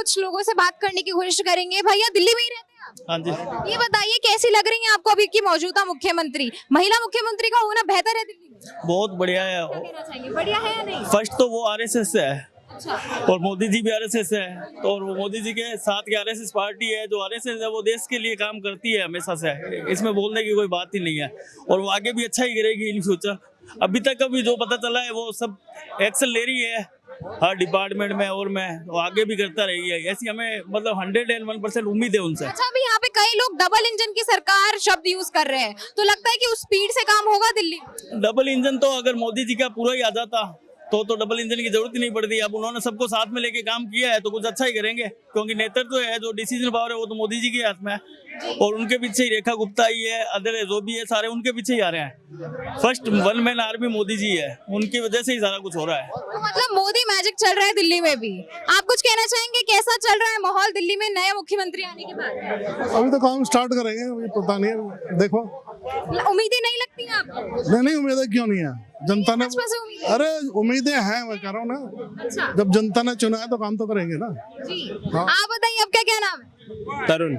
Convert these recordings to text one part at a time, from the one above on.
कुछ लोगों से बात करने की कोशिश करेंगे। भैया दिल्ली में ही रहते हैं आप? हाँ जी। ये बताइए कैसी लग रही है आपको अभी की मौजूदा मुख्यमंत्री, महिला मुख्यमंत्री का होना बेहतर है दिल्ली में? बहुत बढ़िया क्या है। कहना चाहेंगे, बढ़िया है या नहीं? फर्स्ट तो वो आरएसएस से है अच्छा, और मोदी जी भी आरएसएस है, तो और वो मोदी जी के साथ की आरएसएस पार्टी है, जो आरएसएस है वो देश के लिए काम करती है हमेशा से, इसमें बोलने की कोई बात ही नहीं है। और वो आगे भी अच्छा ही करेगी इन फ्यूचर। अभी तक अभी जो पता चला है वो सब एक्शन ले रही है हर डिपार्टमेंट में, और मैं वो आगे भी करता रही है। ऐसी हमें मतलब 101% उम्मीद है उनसे। अच्छा, अभी यहाँ पे कई लोग डबल इंजन की सरकार शब्द यूज कर रहे हैं, तो लगता है कि उस स्पीड से काम होगा दिल्ली में? डबल इंजन तो अगर मोदी जी का पूरा ही आ जाता तो डबल इंजन की जरूरत ही नहीं पड़ती। अब उन्होंने सबको साथ में लेके काम किया है तो कुछ अच्छा ही करेंगे, क्योंकि नेतृत्व है, जो डिसीजन पावर है वो तो मोदी जी के हाथ में है। और उनके पीछे ही रेखा गुप्ता ही है, अदर जो भी है सारे उनके पीछे ही आ रहे हैं। First one man army Modi ji है, उनकी वजह से ही सारा कुछ हो रहा है। तो मतलब मोदी मैजिक चल रहा है दिल्ली में भी। आप कुछ कहना चाहेंगे, कैसा चल रहा है माहौल दिल्ली में नया मुख्यमंत्री आने के बाद? अभी तो काम स्टार्ट करेंगे, अभी पता नहीं है, देखो। उम्मीदें नहीं लगती हैं आपको? नहीं, उम्मीदें क्यों नहीं है, जनता ने। बचपन से उम्मीदें? अरे उम्मीदें हैं, मैं कह रहा हूँ ना, अच्छा जब जनता ने चुना है तो काम तो करेंगे ना। जी। हाँ। आप बताइए, आपका क्या नाम है? तरुण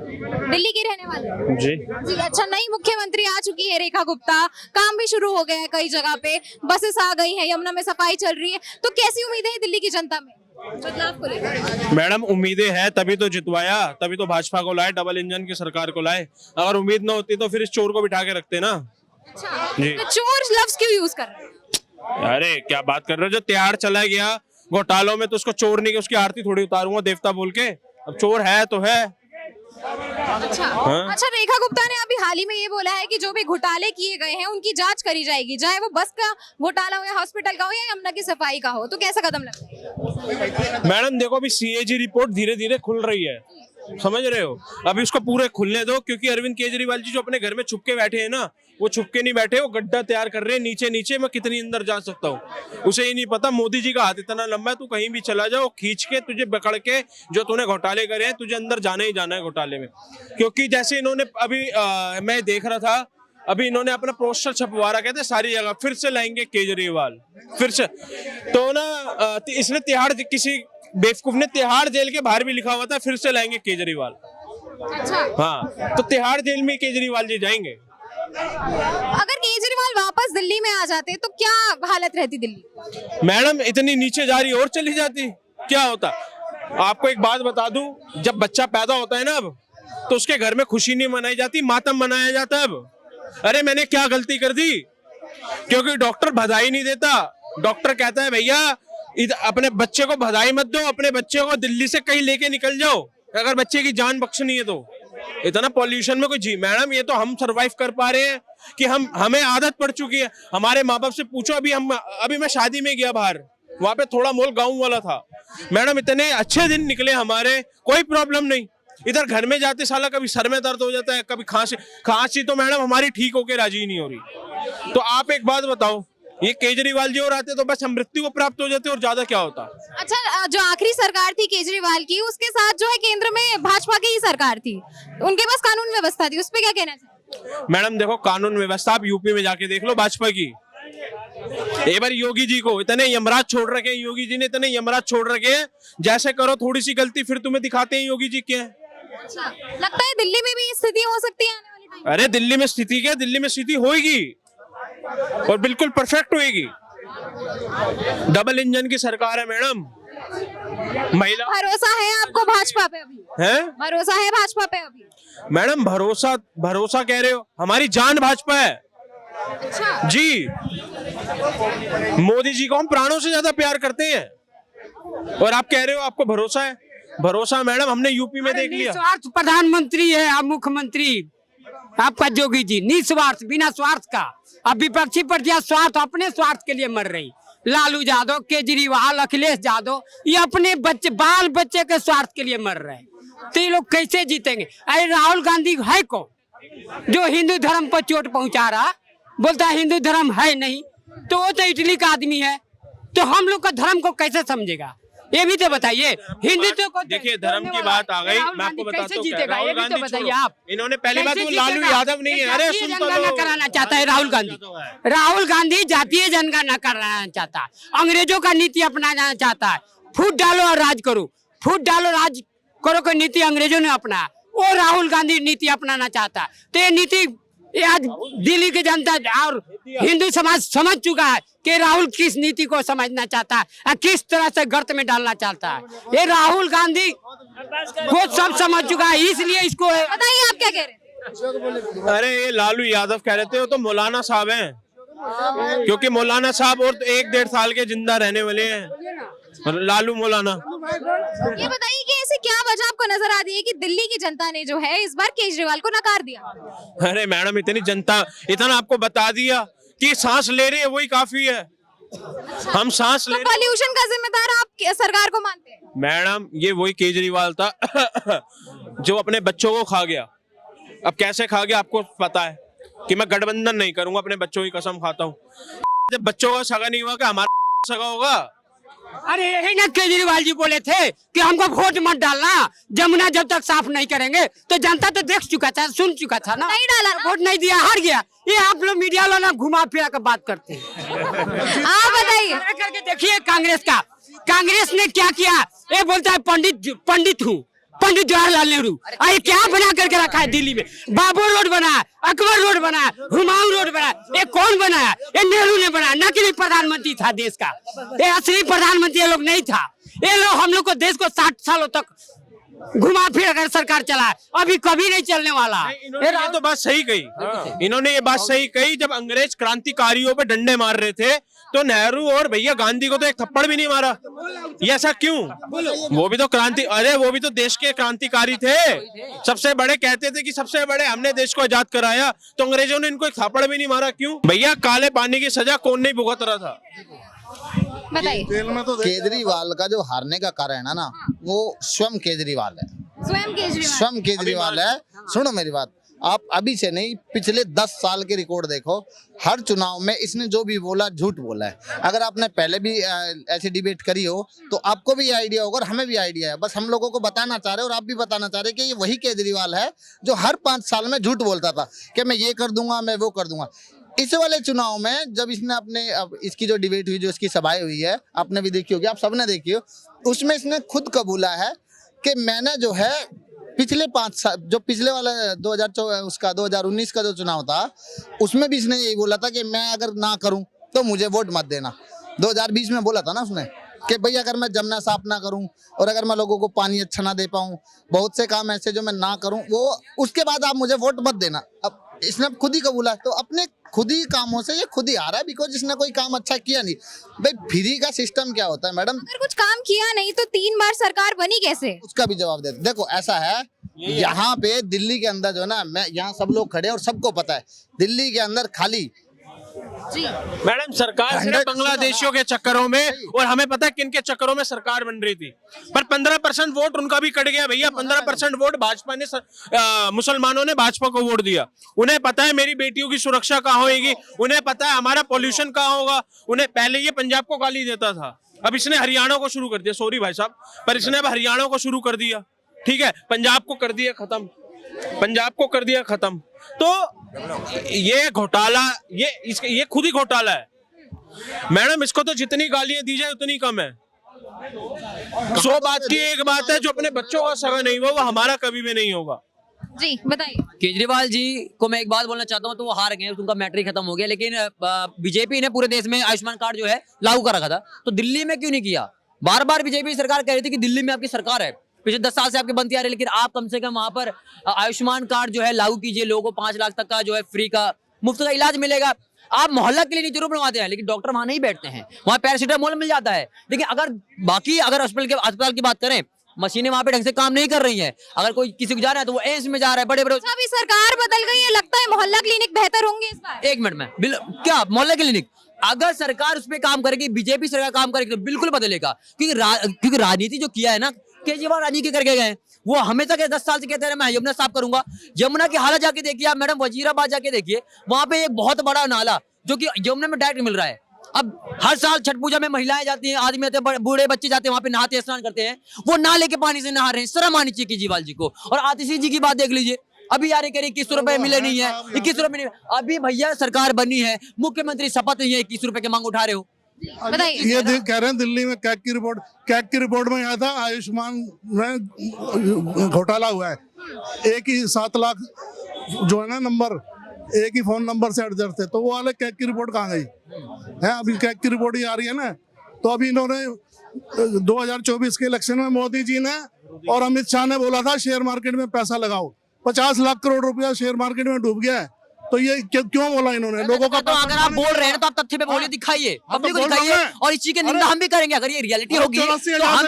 दिल्ली के रहने वाले? जी। जी, अच्छा, नई मुख्यमंत्री आ चुकी है रेखा गुप्ता, काम भी शुरू हो गया है कई जगह पे, बसेस आ गई हैं, यमुना में सफाई चल रही है, तो कैसी उम्मीदें हैं दिल्ली की जनता में बदलाव को लेकर? मैडम उम्मीदें हैं तभी तो जितवाया, तभी तो भाजपा को लाए, डबल इंजन की सरकार को लाए। अगर उम्मीद ना होती तो फिर इस चोर को बिठा के रखते ना। अच्छा, जी। तो चोर लफ्ज क्यों यूज कर रहे हैं? अरे क्या बात कर रहे हो, जो तिहाड़ चला गया घोटालों में तो उसको चोर नहीं, उसकी आरती थोड़ी उतारूंगा देवता बोल के। अब चोर है तो है। अच्छा। हाँ? अच्छा, रेखा गुप्ता ने अभी हाल ही में ये बोला है कि जो भी घोटाले किए गए हैं उनकी जांच करी जाएगी, चाहे वो बस का घोटाला हो या हॉस्पिटल का हो या यमुना की सफाई का हो। तो कैसा कदम लगता है? मैडम देखो अभी सीएजी रिपोर्ट धीरे धीरे खुल रही है, समझ रहे हो। अभी उसको पूरे खुलने दो, क्योंकि अरविंद केजरीवाल जी जो अपने घर में छुप के बैठे हैं ना, वो छुप के नहीं बैठे, वो गड्ढा तैयार कर रहे हैं नीचे नीचे। मैं कितनी अंदर जा सकता हूँ उसे ही नहीं पता। मोदी जी का हाथ इतना लंबा है, तू कहीं भी चला जाओ, खींच के तुझे पकड़ के, जो तूने घोटाले करे हैं तुझे अंदर जाना ही जाना है घोटाले में। क्योंकि जैसे इन्होंने अभी मैं देख रहा था, अभी इन्होंने अपना पोस्टर छपवा रहा, कहते सारी जगह फिर से लाएंगे केजरीवाल, फिर से। तो ना इसने तिहाड़, किसी बेवकूफ ने तिहाड़ जेल के बाहर भी लिखा हुआ था फिर से लाएंगे केजरीवाल। अच्छा, हाँ, तो तिहाड़ जेल में केजरीवाल जी जाएंगे। अगर केजरीवाल वापस दिल्ली में आ जाते तो क्या हालत रहती दिल्ली? मैडम इतनी नीचे जा रही और चली जाती, क्या होता। आपको एक बात बता दूं, जब बच्चा पैदा होता है ना अब, तो उसके घर में खुशी नहीं मनाई जाती, मातम मनाया जाता है अब। अरे मैंने क्या गलती कर दी, क्योंकि डॉक्टर बधाई नहीं देता। डॉक्टर कहता है भैया अपने बच्चे को बधाई मत दो, अपने बच्चे को दिल्ली से कहीं लेके निकल जाओ अगर बच्चे की जान बख्शनी है तो। इतना पॉल्यूशन में कोई जी। मैडम ये तो हम सरवाइव कर पा रहे हैं कि हमें आदत पड़ चुकी है। हमारे माँ बाप से पूछो, अभी मैं शादी में गया बाहर, वहां पे थोड़ा मोल गाँव वाला था। मैडम इतने अच्छे दिन निकले हमारे, कोई प्रॉब्लम नहीं। इधर घर में जाते साला कभी सर में दर्द हो जाता है, कभी खांसी तो मैडम हमारी ठीक होके राजी ही नहीं हो रही। तो आप एक बात बताओ, ये केजरीवाल जी और आते तो बस हम मृत्यु को प्राप्त हो जाते और ज्यादा क्या होता। अच्छा, जो आखिरी सरकार थी केजरीवाल की, उसके साथ जो है केंद्र में भाजपा की ही सरकार थी, उनके पास कानून व्यवस्था थी, उस पर क्या कहना चाहिए? मैडम देखो कानून व्यवस्था आप यूपी में जाके देख लो भाजपा की। एक बार योगी जी को इतने यमराज छोड़ रखे हैं, योगी जी ने इतने यमराज छोड़ रखे हैं, जैसे करो थोड़ी सी गलती फिर तुम्हें दिखाते हैं योगी जी क्या है। अच्छा, लगता है दिल्ली में भी ये स्थिति हो सकती है आने वाले टाइम में? अरे दिल्ली में स्थिति क्या, दिल्ली में स्थिति होगी और बिल्कुल परफेक्ट होएगी। डबल इंजन की सरकार है मैडम। महिला भरोसा है आपको भाजपा पे अभी? है भरोसा है भाजपा पे अभी? मैडम, भरोसा कह रहे हो, हमारी जान भाजपा है। अच्छा, जी, मोदी जी को हम प्राणों से ज्यादा प्यार करते हैं, और आप कह रहे हो आपको भरोसा है। भरोसा मैडम हमने यूपी में देख लिया। निस्वार्थ प्रधानमंत्री है अब मुख्यमंत्री आपका योगी जी, निस्वार्थ, बिना स्वार्थ का। अब विपक्षी पार्टियां स्वार्थ, अपने स्वार्थ के लिए मर रही। लालू यादव, केजरीवाल, अखिलेश यादव, ये अपने बच्चे, बाल बच्चे के स्वार्थ के लिए मर रहे हैं। तो ये लोग कैसे जीतेंगे? अरे राहुल गांधी है कौन जो हिंदू धर्म पर चोट पहुंचा रहा, बोलता है हिंदू धर्म है नहीं, तो वो तो इटली का आदमी है। तो हम लोग का धर्म को कैसे समझेगा, ये भी तो बताइए। हिंदुत्व को देखिए धर्म की बात आ गई, मैं आपको बताता हूँ। राहुल गांधी बताइए आप, इन्होंने पहली बात वो लालू यादव नहीं है। अरे सुन तो लो, कराना चाहता है राहुल गांधी। राहुल गांधी जातीय जनगणना कराना चाहता है, अंग्रेजों का नीति अपनाना चाहता है। फूट डालो और राज करो, फूट डालो राज करो कोई नीति अंग्रेजों ने अपनाया, वो राहुल गांधी नीति अपनाना चाहता। तो ये नीति ये आज दिल्ली की जनता और हिंदू समाज समझ चुका है कि राहुल किस नीति को समझना चाहता है और किस तरह से गर्त में डालना चाहता है। ये राहुल गांधी खुद सब समझ चुका है, इसलिए इसको बताइए आप क्या कह रहे हैं। अरे ये लालू यादव कह रहे थे, वो तो मौलाना साहब हैं, क्योंकि मौलाना साहब और 1-1.5 साल के जिंदा रहने वाले हैं, लालू मौलाना। ये बताइए कि ऐसी क्या वजह आपको नजर आ रही है कि दिल्ली की जनता ने जो है इस बार केजरीवाल को नकार दिया। अरे मैडम, इतनी जनता, इतना आपको बता दिया कि सांस ले रहे हैं वही काफी है। हम सांस ले पॉल्यूशन का जिम्मेदार आप सरकार को मानते हैं। मैडम, ये वही केजरीवाल था जो अपने बच्चों को खा गया। अब कैसे खा गया आपको पता है कि मैं गठबंधन नहीं करूंगा, अपने बच्चों की कसम खाता हूँ। जब बच्चों का सगा नहीं हुआ, क्या हमारा सगा होगा? अरे यही ना केजरीवाल जी बोले थे कि हमको वोट मत डालना, जमुना जब तक साफ नहीं करेंगे। तो जनता तो देख चुका था, सुन चुका था ना, नहीं डाला ना। वोट नहीं दिया, हार गया। ये आप लोग मीडिया वाला घुमा फिरा कर बात करते हैं। आप बताइए। करके देखिए कांग्रेस का, कांग्रेस ने क्या किया। ये बोलता है पंडित हूँ, पंडित जवाहरलाल नेहरू। अरे क्या बना करके रखा है दिल्ली में? बाबर रोड बनाया, अकबर रोड बनाया, हुमायूं रोड बनाया। ये कौन बनाया? ये नेहरू ने बनाया। नकली प्रधानमंत्री था देश का, ये असली प्रधानमंत्री ये लोग नहीं था। ये लोग हम लोग को देश को 60 सालों तक घुमा फिर कर सरकार चला, अभी कभी नहीं चलने वाला। इन्होंने ये तो बात सही कही, इन्होंने ये बात सही कही। जब अंग्रेज क्रांतिकारियों पे डंडे मार रहे थे तो नेहरू और भैया गांधी को तो एक थप्पड़ भी नहीं मारा। ये ऐसा क्यों? वो भी तो वो भी तो देश के क्रांतिकारी थे, सबसे बड़े। कहते थे कि सबसे बड़े हमने देश को आजाद कराया, तो अंग्रेजों ने इनको एक थप्पड़ भी नहीं मारा। क्यों भैया? काले पानी की सजा कौन नहीं भुगत रहा था? बताइए। जेल में तो केजरीवाल का जो हारने का कारण है ना, वो स्वयं केजरीवाल है। स्वयं केजरीवाल है। सुनो मेरी बात, आप अभी से नहीं, पिछले 10 साल के रिकॉर्ड देखो। हर चुनाव में इसने जो भी बोला झूठ बोला है। अगर आपने पहले भी ऐसी डिबेट करी हो तो आपको भी आइडिया होगा और हमें भी आइडिया है। बस हम लोगों को बताना चाह रहे हैं और आप भी बताना चाह रहे हैं कि ये वही केजरीवाल है जो हर 5 साल में झूठ बोलता था कि मैं ये कर दूंगा, मैं वो कर दूंगा। इस वाले चुनाव में जब इसने अपने, अब इसकी जो डिबेट हुई, जो इसकी सभाएं हुई है, आपने भी देखी होगी, आप सबने देखी हो, उसमें इसने खुद कबूला है कि मैंने जो है पिछले 5 साल, जो पिछले वाला 2019 का जो चुनाव था, उसमें भी इसने यही बोला था कि मैं अगर ना करूं तो मुझे वोट मत देना। 2020 में बोला था ना उसने कि भाई अगर मैं जमुना साफ ना करूं और अगर मैं लोगों को पानी अच्छा ना दे पाऊं, बहुत से काम ऐसे जो मैं ना करूं, वो उसके बाद आप मुझे वोट मत देना। अब इसने खुद ही कबूला, तो अपने खुद ही कामों से ये खुद ही आ रहा है, बिकॉज इसने कोई काम अच्छा किया नहीं। भाई फ्री का सिस्टम क्या होता है मैडम? अगर कुछ काम किया नहीं तो 3 बार सरकार बनी कैसे? उसका भी जवाब दे। देखो ऐसा है, यहाँ पे दिल्ली के अंदर जो ना, मैं यहाँ सब लोग खड़े और सबको पता है, दिल्ली के अंदर खाली मैडम सरकार सिर्फ बांग्लादेशियों के चक्करों में, और हमें पता है किन के चक्करों में सरकार बन रही थी, पर 15% वोट उनका भी कट गया भैया। 15% वोट भाजपा ने, मुसलमानों ने भाजपा को वोट दिया। उन्हें पता है मेरी बेटियों की सुरक्षा कहाँ होगी, उन्हें पता है हमारा पॉल्यूशन कहाँ होगा। उन्हें पहले ये पंजाब को गाली देता था, अब इसने हरियाणा को शुरू कर दिया। सॉरी भाई साहब, पर इसने अब हरियाणा को शुरू कर दिया। ठीक है, पंजाब को कर दिया खत्म, पंजाब को कर दिया खत्म। तो ये घोटाला, ये खुद ही घोटाला है मैडम। इसको तो जितनी गालियां दी जाए उतनी कम है। 100 बात की एक बात है, जो अपने बच्चों का सगा नहीं हुआ वो हमारा कभी भी नहीं होगा। जी बताइए। केजरीवाल जी को मैं एक बात बोलना चाहता हूँ, तो वो हार गए, उनका मैटर ही खत्म हो गया। लेकिन बीजेपी ने पूरे देश में आयुष्मान कार्ड जो है लागू कर रखा था, तो दिल्ली में क्यों नहीं किया? बार बार बीजेपी सरकार कह रही थी कि दिल्ली में आपकी सरकार है, पिछले 10 साल से आपकी बनती आ रही है, लेकिन आप कम से कम वहां पर आयुष्मान कार्ड जो है लागू कीजिए। लोगों को 5 लाख तक का जो है फ्री का मुफ्त का इलाज मिलेगा। आप मोहल्ला क्लिनिक जरूर बनवाते हैं, लेकिन डॉक्टर वहां नहीं बैठते हैं, वहां पैरासीटामोल मिल जाता है। लेकिन अगर अस्पताल की बात करें, मशीनें वहां पे ढंग से काम नहीं कर रही हैं। अगर कोई किसी को जा रहा है तो वो एम्स में जा रहा है, बड़े बड़े। अभी सरकार बदल गई है, लगता है मोहल्ला क्लिनिक बेहतर होंगे इस बार। 1 मिनट में क्या मोहल्ला क्लिनिक, अगर सरकार उस पर काम करेगी, बीजेपी सरकार काम करेगी, तो बिल्कुल बदलेगा। क्योंकि राजनीति जो किया है ना, केजरीवाल राजनीति करके गए, वो हमेशा 10 साल से कहते रहे मैं यमुना साफ करूंगा। यमुना की हालत जाके देखिए आप मैडम, वजीराबाद जाके देखिए, वहां पे एक बहुत बड़ा नाला जो कि यमुना में डायरेक्ट मिल रहा है। अब हर साल छठ पूजा में महिलाएं जाती हैं, आदमी आते हैं, बूढ़े बच्चे जाते हैं, वहां पे नहाते स्नान करते हैं, वो नाले के पानी से नहा रहे हैं। शर्म आनी चाहिए केजरीवाल जी को। और आतिशी जी की बात देख लीजिए, अभी यार कह रही 21 रुपए मिले नहीं है, 21 रुपए नहीं। अभी भैया सरकार बनी है, मुख्यमंत्री शपथ नहीं है, 21 रुपए की मांग उठा रहे हो। बताइए। ये कह रहे हैं दिल्ली में कैग की रिपोर्ट में आया था आयुष्मान में घोटाला हुआ है। एक ही 7 लाख जो है ना नंबर, एक ही फोन नंबर से अड़जर थे, तो वो वाले कैग की रिपोर्ट कहाँ गई है? अभी कैग की रिपोर्ट ही आ रही है ना। तो अभी इन्होंने 2024 के इलेक्शन में मोदी जी ने और अमित शाह ने बोला था शेयर मार्केट में पैसा लगाओ, 50 लाख करोड़ रुपया शेयर मार्केट में डूब गया है। तो ये क्यों बोला इन्होंने? लोगों का तो अगर आप बोल रहे हैं तो आप तथ्य पे बोलिए, दिखाइए, पब्लिक को दिखाइए, और इस चीज की निंदा हम भी करेंगे। अगर ये रियलिटी होगी तो हम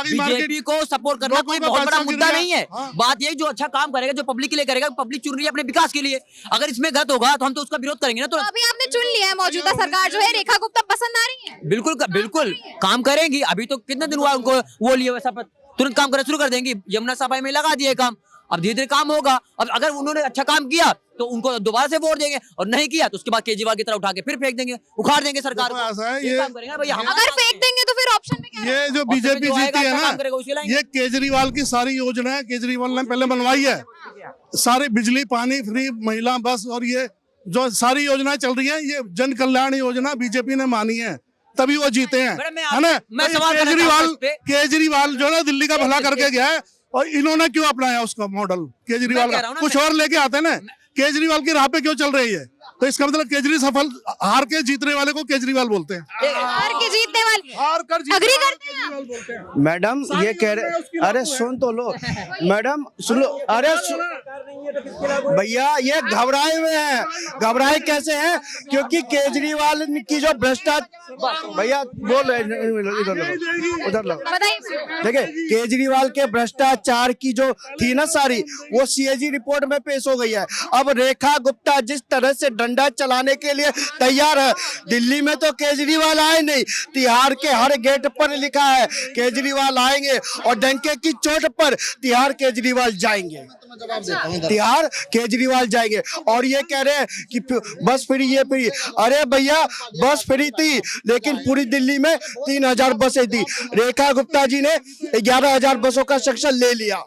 बीजेपी को सपोर्ट करना कोई बहुत बड़ा मुद्दा नहीं है। बात ये जो अच्छा काम करेगा, जो पब्लिक के लिए करेगा, पब्लिक चुन रही है अपने विकास के लिए। अगर इसमें गलत होगा तो हम तो उसका विरोध करेंगे ना। तो अभी आपने चुन लिया है, मौजूदा सरकार जो है रेखा गुप्ता पसंद आ रही है? बिल्कुल बिल्कुल काम करेंगी। अभी तो कितने दिन हुआ उनको वो लिए, वैसा तुरंत काम करना शुरू कर देंगी। यमुना सफाई में लगा दिए काम, अब धीरे धीरे काम होगा। अब अगर उन्होंने अच्छा काम किया तो उनको दोबारा से वोट देंगे, और नहीं किया तो उसके बाद केजरीवाल की तरह उठा के फिर फेंक देंगे, उखाड़ देंगे सरकार को। ऐसा है ये काम करेंगे भैया। अगर फेंक देंगे तो फिर ऑप्शन में क्या ये रहेगा? जो बीजेपी जीती है काम करेगा, उसी ना, लाएंगे। ये केजरीवाल की सारी योजनाएं केजरीवाल ने पहले बनवाई है। सारी बिजली पानी फ्री, महिला बस, और ये जो सारी योजनाएं चल रही है, ये जन कल्याण योजना बीजेपी ने मानी है, तभी वो जीते हैं, है ना। मैं सवाल करना चाहता हूं इस पे। केजरीवाल जो है ना दिल्ली का भला करके गया है, और इन्होंने क्यों अपनाया उसका मॉडल केजरीवाल मैं कह का? रहा हूं ना, कुछ और लेके आते ना। केजरीवाल की राह पे क्यों चल रही है? तो इसका मतलब केजरी सफल, हार के जीतने वाले को केजरीवाल बोलते हैं। हार के जीतने वाले हार कर जीतने अग्री वाले करते हैं आप? केजरीवाल बोलते हैं। मैडम ये कह रहे, अरे सुन तो लो मैडम, सुन लो, अरे भैया ये घबराए हुए हैं। घबराए कैसे हैं? क्योंकि केजरीवाल की जो भ्रष्टाचार, भैया बोल रहे, उधर लो। बताइए। देखिए केजरीवाल के भ्रष्टाचार की जो थी ना सारी, वो सीएजी रिपोर्ट में पेश हो गई है। अब रेखा गुप्ता जिस तरह से डंडा चलाने के लिए तैयार है, दिल्ली में तो केजरीवाल आए नहीं, तिहाड़ के हर गेट पर लिखा है केजरीवाल आएंगे, और डंके की चोट पर तिहाड़ केजरीवाल जाएंगे, तिहाड़ केजरीवाल जाएंगे। और ये कह रहे हैं कि बस फ्री, ये फ्री। अरे भैया बस फ्री थी, लेकिन पूरी दिल्ली में 3000 बसें थी। रेखा गुप्ता जी ने 11,000 बसों का सेक्शन ले लिया।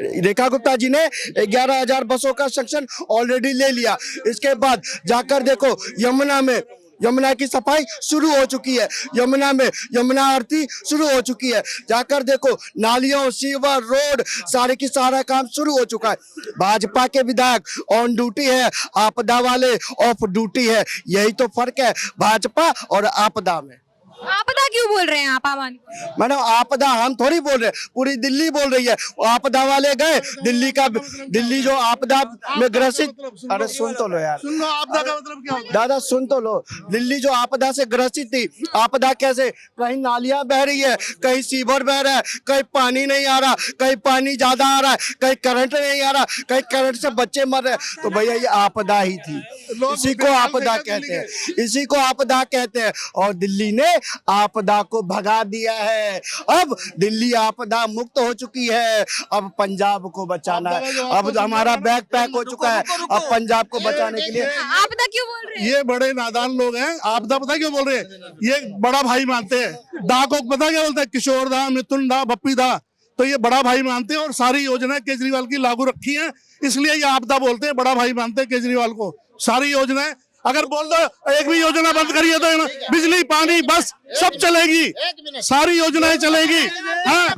रेखा गुप्ता जी ने 11,000 बसों का सेक्शन ऑलरेडी ले लिया। इसके बाद जाकर देखो यमुना में, यमुना की सफाई शुरू हो चुकी है, यमुना में यमुना आरती शुरू हो चुकी है। जाकर देखो नालियों, सीवर, रोड, सारे की सारा काम शुरू हो चुका है। भाजपा के विधायक ऑन ड्यूटी है, आपदा वाले ऑफ ड्यूटी है। यही तो फर्क है भाजपा और आपदा में। आपदा क्यों बोल रहे हैं आप आम आदमी? मैडम आपदा हम थोड़ी बोल रहे हैं, पूरी दिल्ली बोल रही है। आपदा वाले गए दिल्ली जो आपदा में ग्रसित, अरे सुन तो लो यार, सुन लो, आपदा का मतलब क्या होता है? दादा सुन तो लो। दिल्ली जो आपदा से ग्रसित थी, आपदा कैसे, कहीं नालियां बह रही है, कहीं सीवर बह रहा है, कहीं पानी नहीं आ रहा, कहीं पानी ज्यादा आ रहा है, कहीं करंट नहीं आ रहा, कहीं करंट से बच्चे मर रहे हैं। तो भैया ये आपदा ही थी, इसी को आपदा कहते हैं, इसी को आपदा कहते हैं। और दिल्ली ने आपदा को भगा दिया है। अब दिल्ली आपदा मुक्त हो चुकी है। अब पंजाब को बचाना है। अब हमारा बैग पैक हो चुका है, अब पंजाब को बचाने के लिए। आपदा क्यों बोल रहे हैं? ये बड़े नादान लोग हैं। आपदा पता क्यों बोल रहे हैं? ये बड़ा भाई मानते हैं। दा को पता क्या बोलते हैं? किशोर दा, मिथुन दा, बप्पी दा। तो ये बड़ा भाई मानते हैं, और सारी योजनाएं केजरीवाल की लागू रखी हैं, इसलिए ये आपदा बोलते हैं। बड़ा भाई मानते हैं केजरीवाल को। सारी योजनाएं अगर बोल दो एक भी योजना बंद करिए तो बिजली पानी बस सब चलेगी, सारी योजनाएं चलेगी। हाँ,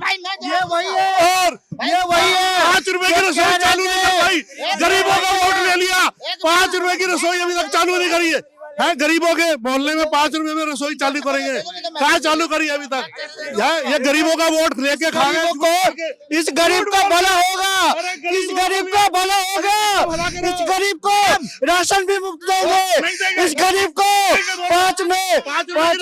ये वही है, और ये वही है। 5 रुपए की रसोई चालू नहीं कर पाई, गरीबों का वोट ले लिया। 5 रुपए की रसोई अभी तक चालू नहीं करी है। गरीबों के मोहल्ले में 5 रुपए में रसोई चालू करेंगे, कहाँ चालू करी अभी तक? ये गरीबों का वोट लेके खाएंगे। इस गरीब का भला होगा, इस गरीब का भला होगा, इस गरीब को राशन भी मुफ्त देंगे, इस गरीब को 5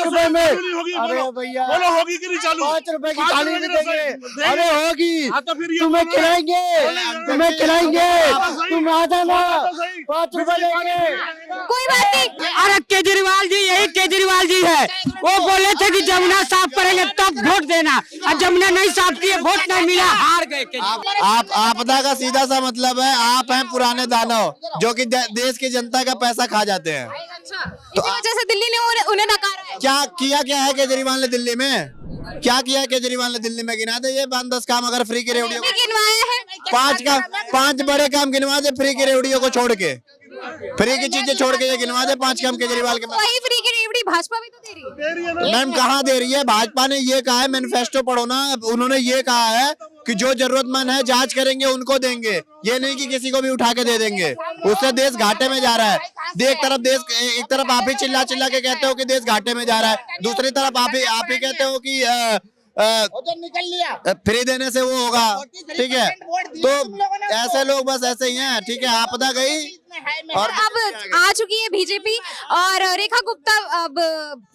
रुपए में। अरे भैया बोलो होगी कि नहीं चालू? 5 रुपए की थाली भी देंगे। अरे होगी, तो फिर तुम्हें खिलाएंगे, तुम्हें खिलाएंगे, तुम आ जाना, 5 रुपए देंगे। कोई बात नहीं। अरे केजरीवाल जी, यही केजरीवाल जी है। वो बोले थे कि जमुना साफ करेंगे तब वोट देना, और जमुना नहीं साफ किए, वोट नहीं मिला, हार गए। आप आपदा का सीधा सा मतलब है आप हैं पुराने दानव जो कि देश की जनता का पैसा खा जाते हैं। इसी वजह से दिल्ली ने उन्हें नकारा है। क्या है केजरीवाल ने दिल्ली में? क्या किया है केजरीवाल ने दिल्ली में? गिना दे ये 5-10 काम, अगर फ्री की रेवड़ियों गिनवाया है 5 बड़े काम गिनवा दे फ्री की रेवड़ियों को छोड़ के, फ्री की चीजें छोड़ के ये गिनवा दे 5 काम केजरीवाल के। वही फ्री की रेवड़ी भाई भाजपा भी तो दे रही है। मैम कहाँ दे रही है? भाजपा ने ये कहा है, मैनिफेस्टो पढ़ो ना, उन्होंने ये कहा है कि जो जरूरतमंद है जांच करेंगे उनको देंगे, ये नहीं कि किसी को भी उठा के दे देंगे। उससे देश घाटे में जा रहा है। एक तरफ आप ही चिल्ला चिल्ला के कहते हो कि देश घाटे में जा रहा है, दूसरी तरफ आप ही कहते हो कि निकल लिया फ्री देने से वो होगा। ठीक है, तो ऐसे लोग बस ऐसे ही हैं। ठीक है, आपदा गई और अब आ चुकी है बीजेपी और रेखा गुप्ता अब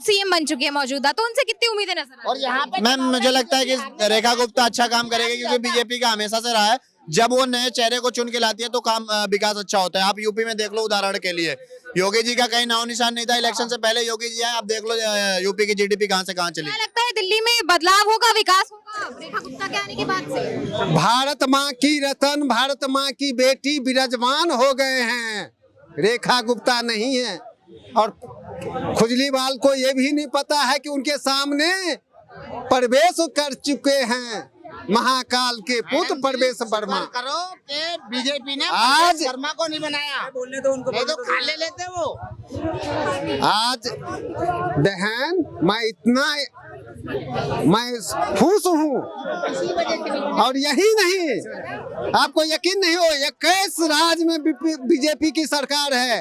सीएम बन चुकी है मौजूदा, तो उनसे कितनी उम्मीदें नजर आ रही हैं? मैम मुझे लगता है कि रेखा गुप्ता अच्छा काम करेगी, क्योंकि बीजेपी का हमेशा से रहा है जब वो नए चेहरे को चुन के लाती है तो काम विकास अच्छा होता है। आप यूपी में देख लो, उदाहरण के लिए योगी जी का कहीं नामो निशान नहीं था। इलेक्शन से पहले योगी जी आए, आप देख लो यूपी की जीडीपी कहां से कहां चली। क्या लगता है दिल्ली में बदलाव होगा, विकास होगा रेखा गुप्ता के आने के बाद से? भारत माँ की रतन, भारत माँ की बेटी विराजमान हो गए हैं, रेखा गुप्ता नहीं है। और खुजलीवाल को ये भी नहीं पता है कि उनके सामने प्रवेश कर चुके हैं महाकाल के पुत्र प्रवेश वर्मा। करो कि बीजेपी ने आज वर्मा को नहीं बनाया, बोलने तो उनको, नहीं तो खा ले लेते वो। आज बहन मैं खुश हूँ, और यही नहीं, आपको यकीन नहीं हो, 21 राज्य में बीजेपी की सरकार है,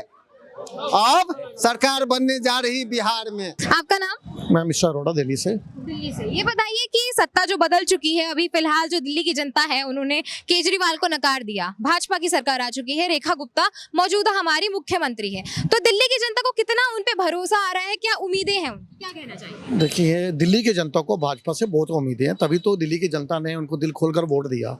अब सरकार बनने जा रही बिहार में। आपका नाम? मैं मिश्रा अरोड़ा, दिल्ली से। दिल्ली से। ये बताइए कि सत्ता जो बदल चुकी है, अभी फिलहाल जो दिल्ली की जनता है उन्होंने केजरीवाल को नकार दिया, भाजपा की सरकार आ चुकी है, रेखा गुप्ता मौजूदा हमारी मुख्यमंत्री है, तो दिल्ली की जनता को कितना उन पे भरोसा आ रहा है, क्या उम्मीदें हैं उनकी, क्या कहना चाहिए? देखिए, दिल्ली की जनता को भाजपा से बहुत उम्मीदें हैं, तभी तो दिल्ली की जनता ने उनको दिल खोलकर वोट दिया।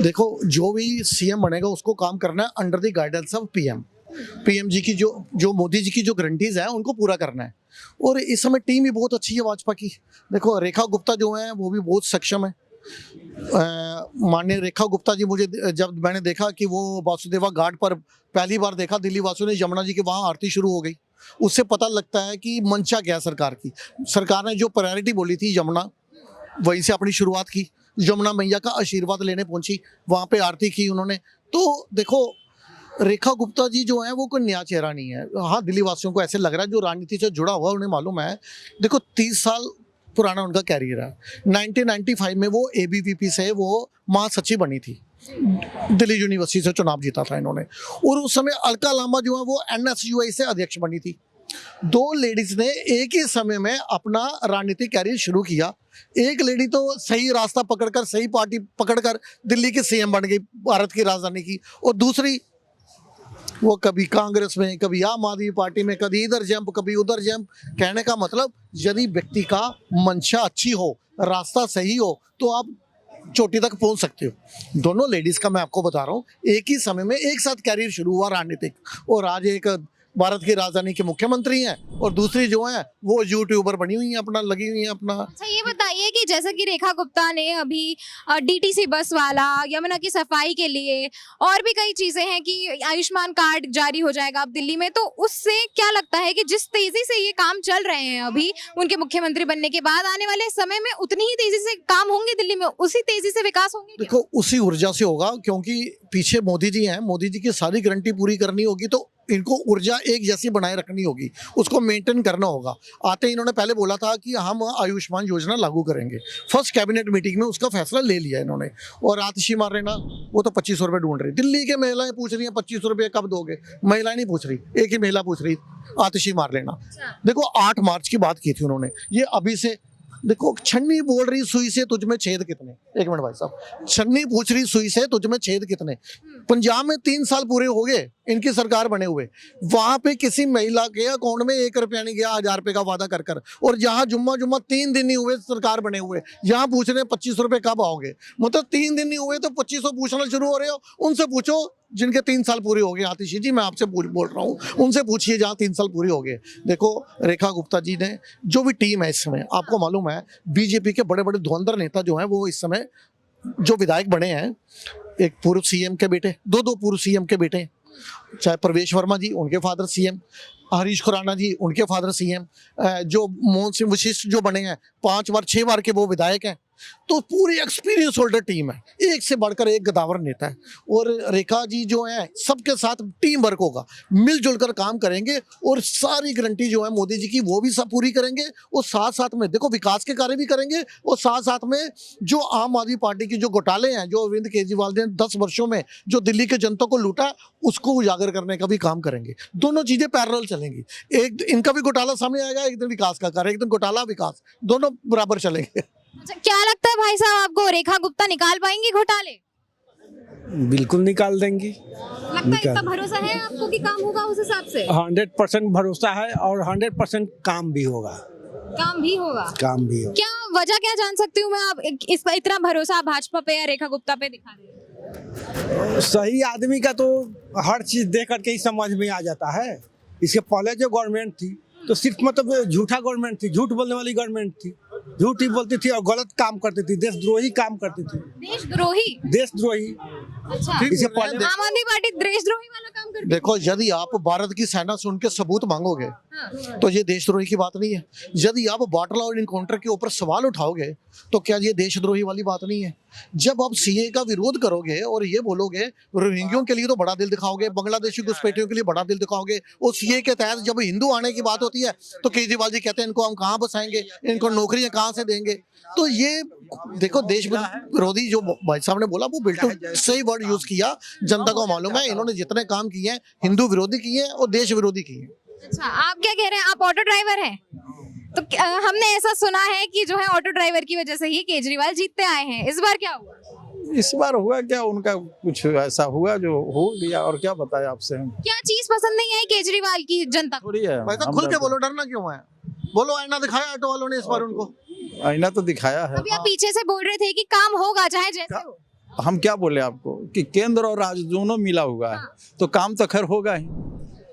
देखो, जो भी सीएम बनेगा उसको काम करना है under the guidance of PM ji की, जो मोदी जी की जो गारंटीज है उनको पूरा करना है। और इस समय टीम भी बहुत अच्छी है भाजपा की। देखो, रेखा गुप्ता जो है वो भी बहुत सक्षम है। माननीय रेखा गुप्ता जी, मुझे जब मैंने देखा कि वो वासुदेवा घाट पर पहली बार देखा, दिल्ली वासियों ने यमुना जी के वहाँ आरती शुरू हो गई, उससे पता लगता है कि मंशा क्या है सरकार की। सरकार ने जो प्रायोरिटी बोली थी यमुना, वहीं से अपनी शुरुआत की। यमुना मैया का आशीर्वाद लेने पहुंची, वहाँ पे आरती की उन्होंने। तो देखो, रेखा गुप्ता जी जो है वो कोई नया चेहरा नहीं है। हाँ, दिल्ली वासियों को ऐसे लग रहा है, जो राजनीति से जुड़ा हुआ उन्हें मालूम है। देखो, 30 साल पुराना उनका कैरियर है। 1995 में वो ABVP से वो महासचिव बनी थी, दिल्ली यूनिवर्सिटी से चुनाव जीता था इन्होंने। और उस समय अलका लांबा जो है वो NSUI से अध्यक्ष बनी थी। 2 लेडीज ने एक ही समय में अपना राजनीतिक कैरियर शुरू किया। एक लेडी तो सही रास्ता पकड़कर, सही पार्टी पकड़कर दिल्ली की सीएम बन गई, भारत की राजधानी की, और दूसरी वो कभी कांग्रेस में, कभी आम आदमी पार्टी में, कभी इधर जंप कभी उधर जंप। कहने का मतलब, यदि व्यक्ति का मंशा अच्छी हो, रास्ता सही हो, तो आप चोटी तक पहुंच सकते हो। दोनों लेडीज का मैं आपको बता रहा हूँ, एक ही समय में एक साथ कैरियर शुरू हुआ राजनीतिक, और आज एक भारत की राजधानी के मुख्यमंत्री हैं, और दूसरी जो है वो यूट्यूबर बनी हुई है, अपना लगी हुई है अपना। अच्छा, ये बताइए कि जैसे कि रेखा गुप्ता ने अभी DTC बस वाला, यमुना की सफाई के लिए और भी कई चीजें हैं कि आयुष्मान कार्ड जारी हो जाएगा अब दिल्ली में, तो उससे क्या लगता है कि जिस तेजी से ये काम चल रहे हैं अभी उनके मुख्यमंत्री बनने के बाद, आने वाले समय में उतनी ही तेजी से काम होंगे दिल्ली में, उसी तेजी से विकास होंगे? देखो, उसी ऊर्जा से होगा, क्योंकि पीछे मोदी जी हैं, मोदी जी की सारी गारंटी पूरी करनी होगी, तो इनको ऊर्जा एक जैसी बनाए रखनी होगी, उसको मेंटेन करना होगा। आते ही इन्होंने पहले बोला था कि हम आयुष्मान योजना लागू करेंगे, फर्स्ट कैबिनेट मीटिंग में उसका फैसला ले लिया इन्होंने। और आतिशी मार रहे ना, वो तो 2500 रुपये ढूंढ रही। दिल्ली के महिलाएं पूछ रही हैं 2500 रुपये कब दोगे, महिलाएं नहीं पूछ रही, एक ही महिला पूछ रही, आतिशी मार लेना। देखो, 8 मार्च की बात की थी उन्होंने, ये अभी से देखो, छन्नी बोल रही सुई से तुझ में छेद कितने। एक मिनट भाई साहब, छन्नी पूछ रही सुई से तुझ में छेद कितने। पंजाब में 3 साल पूरे हो गए इनकी सरकार बने हुए, वहां पे किसी महिला के अकाउंट में 1 रुपया नहीं गया 1000 रुपए का वादा कर कर। और जहां जुम्मा 3 दिन नहीं हुए सरकार बने हुए, यहाँ पूछ रहे 2500 रुपये कब आओगे। मतलब 3 दिन नहीं हुए तो 2500 पूछना शुरू हो रहे हो। उनसे पूछो जिनके 3 साल पूरे हो गए। आतिशी जी, मैं आपसे बोल रहा हूँ, उनसे पूछिए जहाँ 3 साल पूरे हो गए। देखो, रेखा गुप्ता जी ने जो भी टीम है इस समय, आपको मालूम है बीजेपी के बड़े बड़े धुरंधर नेता जो हैं वो इस समय जो विधायक बने हैं, एक पूर्व सीएम के बेटे, 2 पूर्व सीएम के बेटे, चाहे प्रवेश वर्मा जी, उनके फादर सीएम, हरीश खुराना जी, उनके फादर सीएम, जो मोहन सिंह वशिष्ठ जो बने हैं 5 बार 6 बार के वो विधायक हैं। तो पूरी एक्सपीरियंस होल्डर टीम है, एक से बढ़कर एक गदावर नेता है। और रेखा जी जो है सबके साथ टीम वर्क होगा, मिलजुल कर काम करेंगे और सारी गारंटी जो है मोदी जी की वो भी सब पूरी करेंगे। और साथ साथ में देखो विकास के कार्य भी करेंगे और साथ साथ में जो आम आदमी पार्टी की जो घोटाले हैं, जो अरविंद केजरीवाल ने 10 वर्षों में जो दिल्ली के जनता को लूटा, उसको उजागर करने का भी काम करेंगे। दोनों चीजें पैरेलल चलेंगी, एक इनका भी घोटाला सामने आएगा, एक दिन विकास का कार्य, एक दिन घोटाला विकास, दोनों बराबर चलेंगे। अच्छा, क्या लगता है भाई साहब आपको रेखा गुप्ता निकाल पाएंगी घोटाले? बिल्कुल निकाल देंगी। लगता है इतना भरोसा है आपको कि काम होगा उस हिसाब से? 100% भरोसा है और 100% काम भी होगा। काम भी होगा? काम भी होगा। क्या वजह क्या जान सकती हूँ मैं, आप इस इतना भरोसा भाजपा पे या रेखा गुप्ता पे दिखा रहे हैं? सही आदमी का तो हर चीज देख करके ही समझ में आ जाता है। इसके पहले जो गवर्नमेंट थी तो सिर्फ मतलब झूठा गवर्नमेंट थी, झूठ बोलने वाली गवर्नमेंट थी, झूठ ही बोलती थी और गलत काम करती थी, देशद्रोही काम करती थी। देशद्रोही? देशद्रोही। अच्छा, इससे पहले आम आदमी पार्टी देशद्रोही वाला काम करती है? देखो, यदि आप भारत की सेना से उनके सबूत मांगोगे तो ये देशद्रोही की बात नहीं है। यदि आप बॉर्डर और इनकाउंटर के ऊपर सवाल उठाओगे तो क्या ये देशद्रोही वाली बात नहीं है? जब आप सीए का विरोध करोगे और ये बोलोगे रोहिंग्यों के लिए तो बड़ा दिल दिखाओगे, बांग्लादेशी घुसपैठियों के लिए बड़ा दिल दिखाओगे, और सीए के तहत जब हिंदू आने की बात होती है तो केजरीवाल जी कहते हैं इनको हम कहाँ बसाएंगे, इनको नौकरियां कहाँ से देंगे। तो ये देखो, देश विरोधी जो भाई साहब ने बोला वो बिल्कुल सही वर्ड यूज किया। जनता को मालूम है इन्होंने जितने काम किए हैं हिंदू विरोधी किए हैं और देश विरोधी किए हैं। अच्छा, आप क्या कह रहे हैं? आप ऑटो ड्राइवर हैं, तो हमने ऐसा सुना है कि जो है ऑटो ड्राइवर की वजह से ही केजरीवाल जीतते आए हैं। इस बार क्या हुआ? इस बार हुआ क्या, उनका कुछ ऐसा हुआ जो हो गया, और क्या बताएं आपसे हम। क्या चीज पसंद नहीं आई केजरीवाल की जनता को? थोड़ी है भाई साहब खुल के बोलो, डरना क्यों है? बोलो, आईना दिखाया ऑटो वालों ने इस बार उनको? आईना तो दिखाया है। अभी आप पीछे से बोल रहे थे कि काम होगा चाहे जैसे हो। हम क्या बोले आपको कि केंद्र और राज्य दोनों मिला हुआ है तो काम तो खैर होगा ही।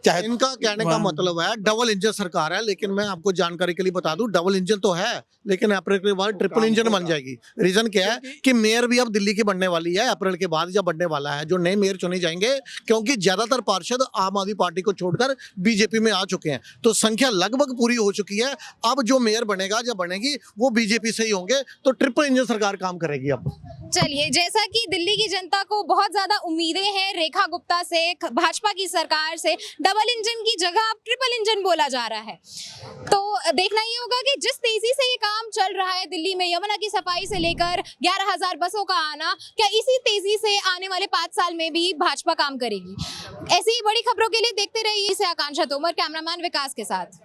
चाहे इनका कहने का मतलब है डबल इंजन सरकार है, लेकिन मैं आपको जानकारी के लिए बता दूं, डबल इंजन तो है लेकिन अप्रैल के बाद ट्रिपल इंजन बन जाएगी। रीजन क्या है कि मेयर भी अब दिल्ली की बनने वाली है, अप्रैल के बाद जब बनने वाला है जो नए मेयर चुने जाएंगे, क्योंकि ज्यादातर पार्षद आम आदमी पार्टी को छोड़कर बीजेपी में आ चुके हैं, तो संख्या लगभग पूरी हो चुकी है। अब जो मेयर बनेगा या बनेगी वो बीजेपी से ही होंगे, तो ट्रिपल इंजन सरकार काम करेगी। अब चलिए, जैसा कि दिल्ली की जनता को बहुत ज्यादा उम्मीदें हैं रेखा गुप्ता से, भाजपा की सरकार से, डबल इंजन की जगह अब ट्रिपल इंजन बोला जा रहा है। तो देखना ये होगा कि जिस तेजी से ये काम चल रहा है दिल्ली में, यमुना की सफाई से लेकर 11,000 बसों का आना, क्या इसी तेजी से आने वाले 5 साल में भी भाजपा काम करेगी? ऐसी बड़ी खबरों के लिए देखते रहिए। से आकांक्षा तोमर, कैमरामैन विकास के साथ।